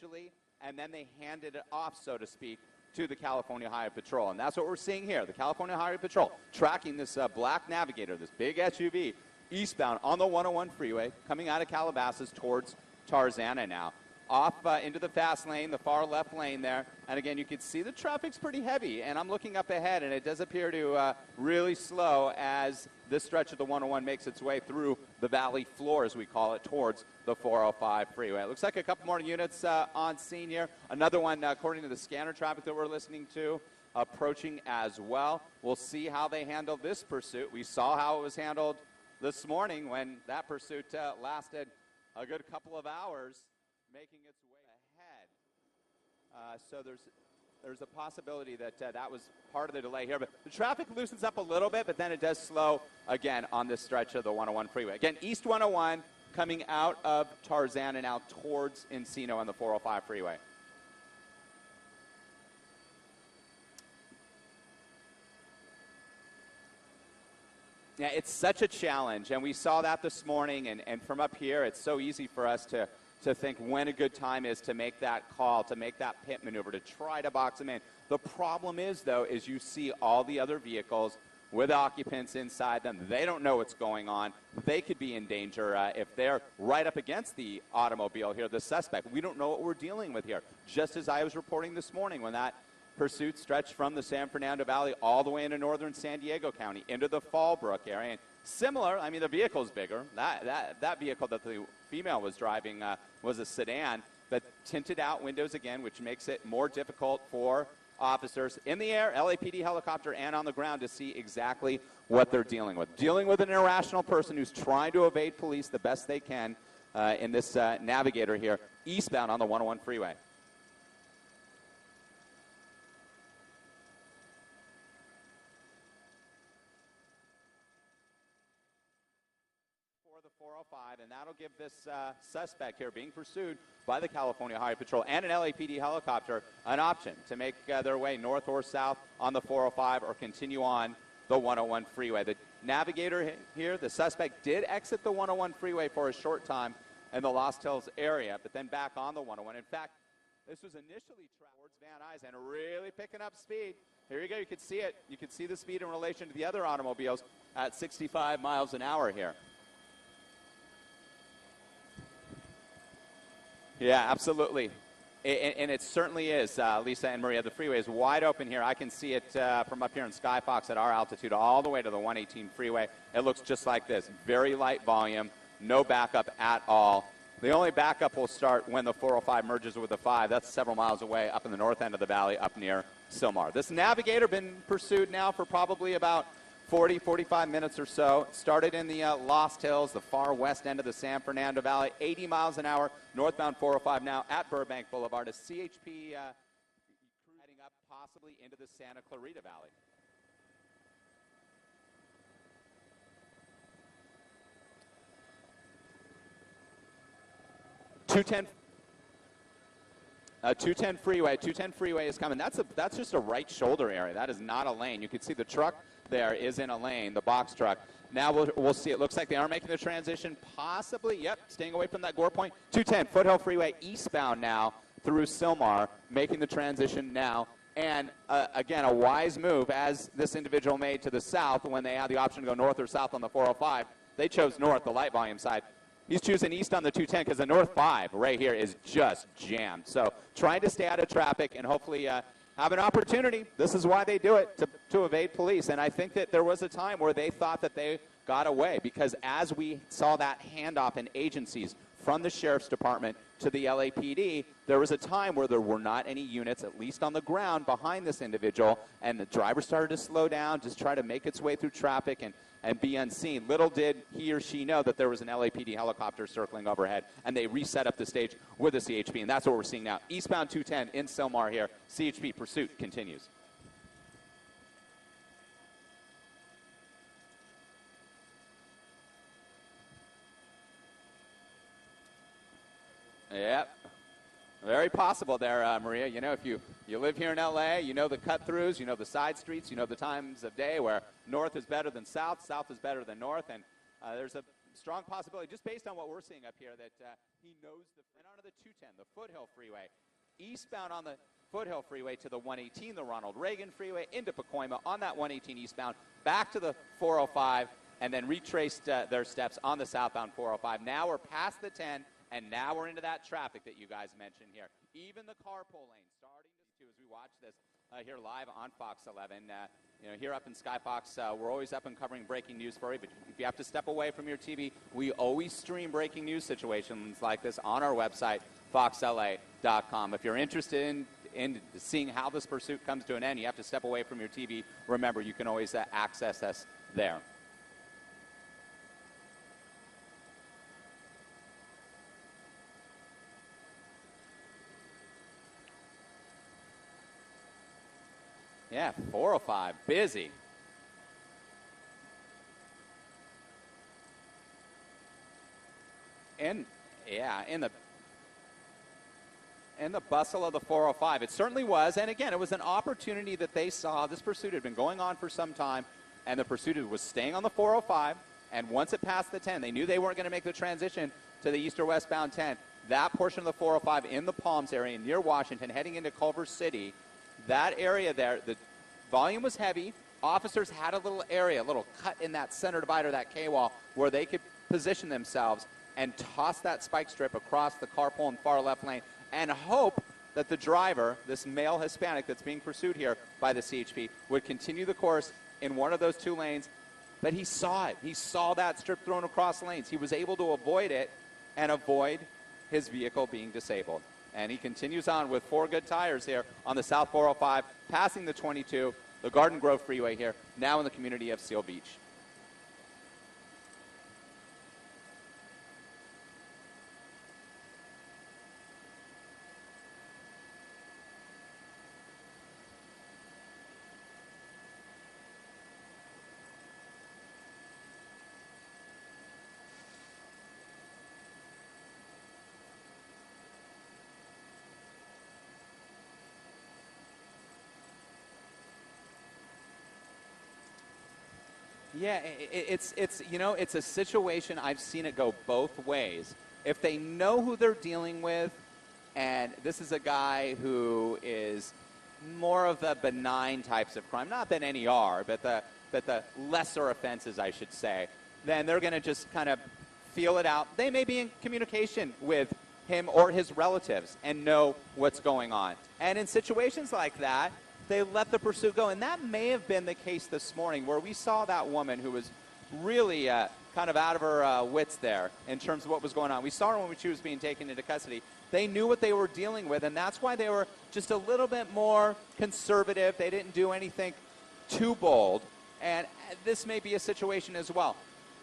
initially, and then they handed it off, so to speak, to the California Highway Patrol. And that's what we're seeing here. The California Highway Patrol tracking this black Navigator, this big SUV, eastbound on the 101 freeway, coming out of Calabasas towards Tarzana now. Off into the fast lane, the far left lane there. And again, you can see the traffic's pretty heavy. And I'm looking up ahead, and it does appear to really slow as this stretch of the 101 makes its way through the valley floor, as we call it, towards the 405 freeway. It looks like a couple more units on scene here. Another one, according to the scanner traffic that we're listening to, approaching as well. We'll see how they handle this pursuit. We saw how it was handled this morning when that pursuit lasted a good couple of hours, making its way ahead. So there's a possibility that that was part of the delay here. But the traffic loosens up a little bit, but then it does slow again on this stretch of the 101 freeway. Again, East 101 coming out of Tarzana now towards Encino on the 405 freeway. Yeah, it's such a challenge, and we saw that this morning, and from up here, it's so easy for us to think when a good time is to make that call, to make that pit maneuver, to try to box them in. The problem is, though, is you see all the other vehicles with occupants inside them. They don't know what's going on. They could be in danger if they're right up against the automobile here, the suspect. We don't know what we're dealing with here, just as I was reporting this morning when that pursuit stretched from the San Fernando Valley all the way into northern San Diego County, into the Fallbrook area. And similar, I mean, the vehicle's bigger. That vehicle that the female was driving was a sedan, but tinted out windows again, which makes it more difficult for officers in the air, LAPD helicopter, and on the ground to see exactly what they're dealing with. Dealing with an irrational person who's trying to evade police the best they can in this Navigator here, eastbound on the 101 freeway. And that'll give this suspect here being pursued by the California Highway Patrol and an LAPD helicopter an option to make their way north or south on the 405 or continue on the 101 freeway. The Navigator here, the suspect did exit the 101 freeway for a short time in the Lost Hills area, but then back on the 101. In fact, this was initially towards Van Nuys and really picking up speed. Here you go. You can see it. You can see the speed in relation to the other automobiles at 65 miles an hour here. Yeah, absolutely. And it certainly is, Lisa and Maria. The freeway is wide open here. I can see it from up here in Sky Fox at our altitude all the way to the 118 freeway. It looks just like this. Very light volume, no backup at all. The only backup will start when the 405 merges with the 5. That's several miles away up in the north end of the valley up near Silmar. This Navigator been pursued now for probably about 40, 45 minutes or so. Started in the Lost Hills, the far west end of the San Fernando Valley, 80 miles an hour, northbound 405 now at Burbank Boulevard. A CHP heading up possibly into the Santa Clarita Valley. .210 freeway is coming. That's just a right shoulder area. That is not a lane. You can see the truck there is in a lane, the box truck. Now we'll see. It looks like they are making the transition, possibly. Yep, staying away from that gore point. 210 Foothill Freeway eastbound now through Silmar, making the transition now. And again, a wise move as this individual made to the south when they had the option to go north or south on the 405. They chose north, the light volume side. He's choosing east on the 210 because the north 5 right here is just jammed. So trying to stay out of traffic and hopefully have an opportunity. This is why they do it, to evade police. And I think that there was a time where they thought that they got away because as we saw that handoff in agencies from the Sheriff's Department to the LAPD, there was a time where there were not any units, at least on the ground, behind this individual, and the driver started to slow down, just try to make its way through traffic and be unseen. Little did he or she know that there was an LAPD helicopter circling overhead, and they reset up the stage with a CHP, and that's what we're seeing now. Eastbound 210 in Silmar here. CHP pursuit continues. Yep. Very possible there, Maria. You know, if you live here in L.A., you know the cut-throughs, you know the side streets, you know the times of day where north is better than south, south is better than north, and there's strong possibility, just based on what we're seeing up here, that he knows and onto the 210, the Foothill Freeway, eastbound on the Foothill Freeway to the 118, the Ronald Reagan Freeway, into Pacoima on that 118 eastbound, back to the 405, and then retraced their steps on the southbound 405. Now we're past the 10, and now we're into that traffic that you guys mentioned here. Even the carpool lane starting to, as we watch this here live on Fox 11. Here up in Skyfox, we're always up and covering breaking news for you, but if you have to step away from your TV, we always stream breaking news situations like this on our website, foxla.com. If you're interested in seeing how this pursuit comes to an end, you have to step away from your TV. Remember, you can always access us there. Yeah, 405, busy. And yeah, in the bustle of the 405, it certainly was. And again, it was an opportunity that they saw. This pursuit had been going on for some time, and the pursuit was staying on the 405. And once it passed the 10, they knew they weren't going to make the transition to the east or westbound 10. That portion of the 405 in the Palms area near Washington, heading into Culver City, that area there, the volume was heavy. Officers had a little area, a little cut in that center divider, that K-wall, where they could position themselves and toss that spike strip across the carpool and far left lane and hope that the driver, this male Hispanic that's being pursued here by the CHP, would continue the course in one of those two lanes. But he saw it. He saw that strip thrown across lanes. He was able to avoid it and avoid his vehicle being disabled. And he continues on with 4 good tires here on the South 405, passing the 22, the Garden Grove Freeway here, now in the community of Seal Beach. Yeah, it's a situation. I've seen it go both ways. If they know who they're dealing with, and this is a guy who is more of the benign types of crime, not that any are, but the lesser offenses, I should say, then they're going to just kind of feel it out. They may be in communication with him or his relatives and know what's going on. And in situations like that, they let the pursuit go. And that may have been the case this morning, where we saw that woman who was really kind of out of her wits there in terms of what was going on. We saw her when she was being taken into custody. They knew what they were dealing with, and that's why they were just a little bit more conservative. They didn't do anything too bold. And this may be a situation as well.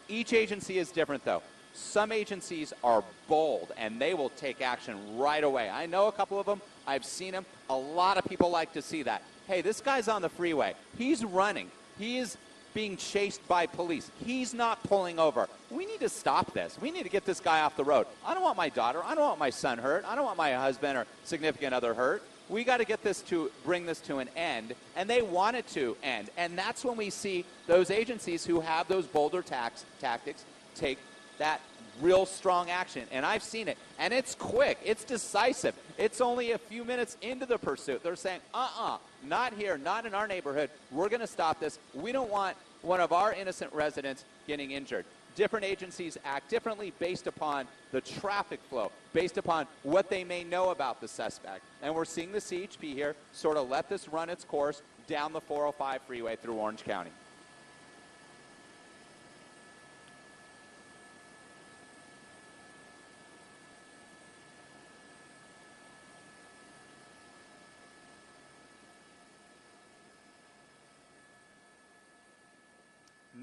Each agency is different, though. Some agencies are bold, and they will take action right away. I know a couple of them. I've seen them. A lot of people like to see that. Hey, this guy's on the freeway. He's running. He is being chased by police. He's not pulling over. We need to stop this. We need to get this guy off the road. I don't want my daughter. I don't want my son hurt. I don't want my husband or significant other hurt. We got to get this bring this to an end, and they want it to end. And that's when we see those agencies who have those bolder tactics take that real strong action. And I've seen it. And it's quick. It's decisive. It's only a few minutes into the pursuit. They're saying, not here, not in our neighborhood. We're going to stop this. We don't want one of our innocent residents getting injured. Different agencies act differently based upon the traffic flow, based upon what they may know about the suspect. And we're seeing the CHP here sort of let this run its course down the 405 freeway through Orange County.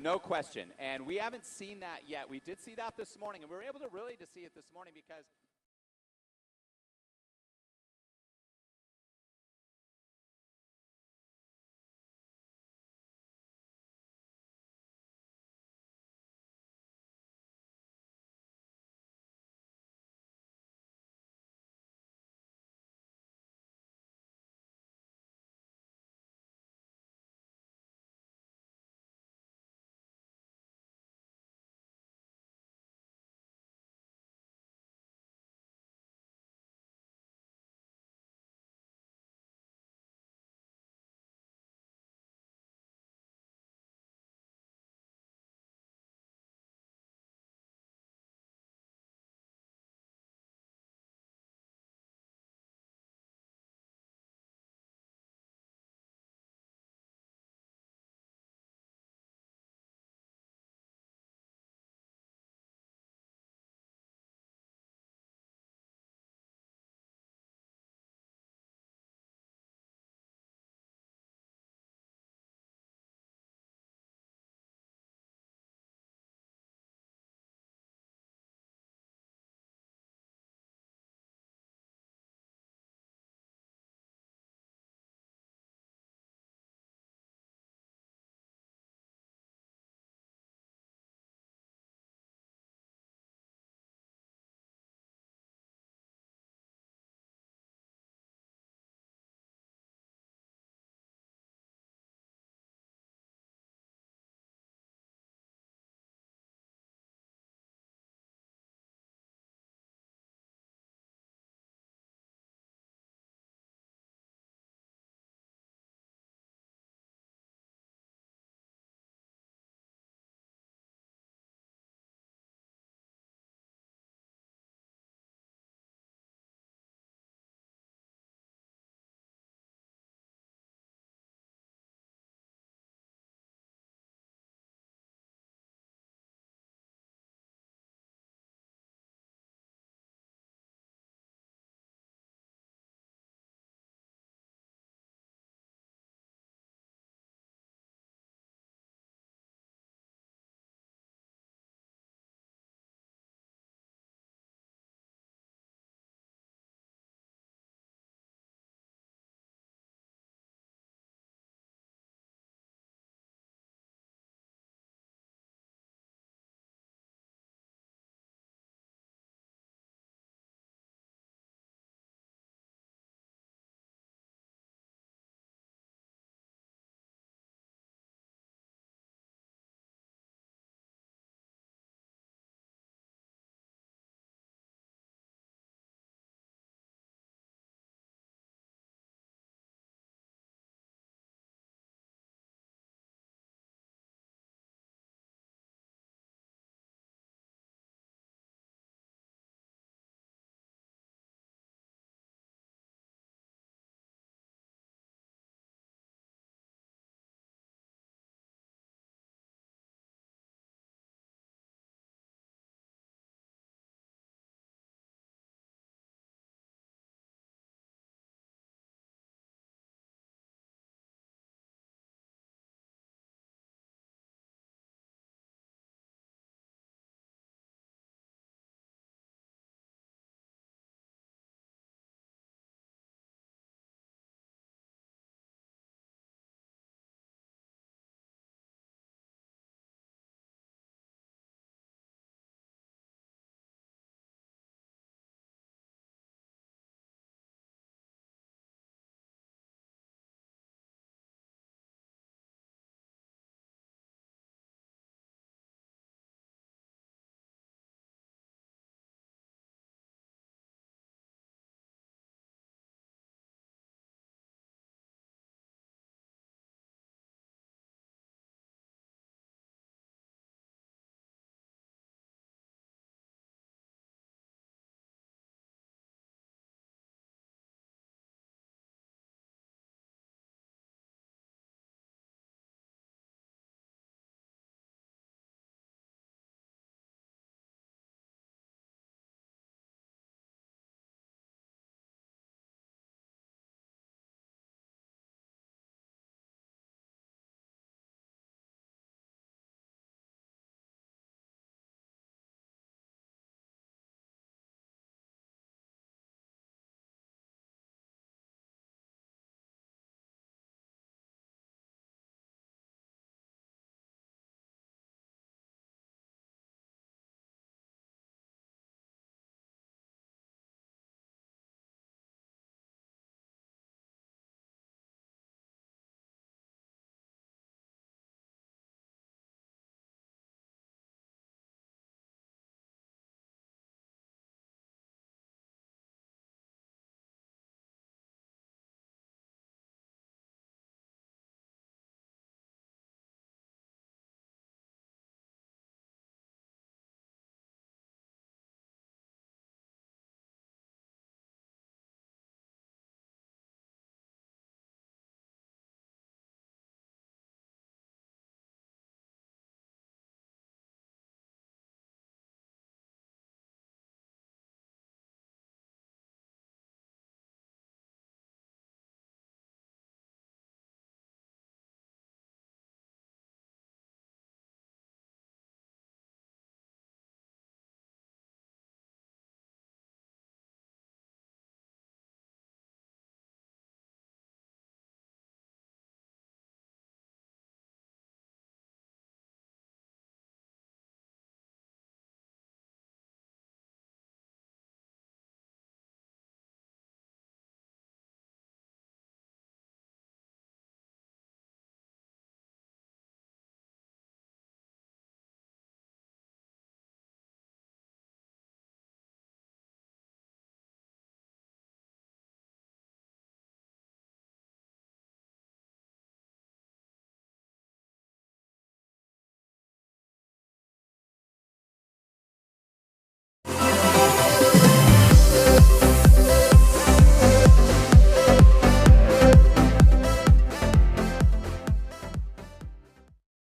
No question. And we haven't seen that yet. We did see that this morning, and we were able to really see it this morning because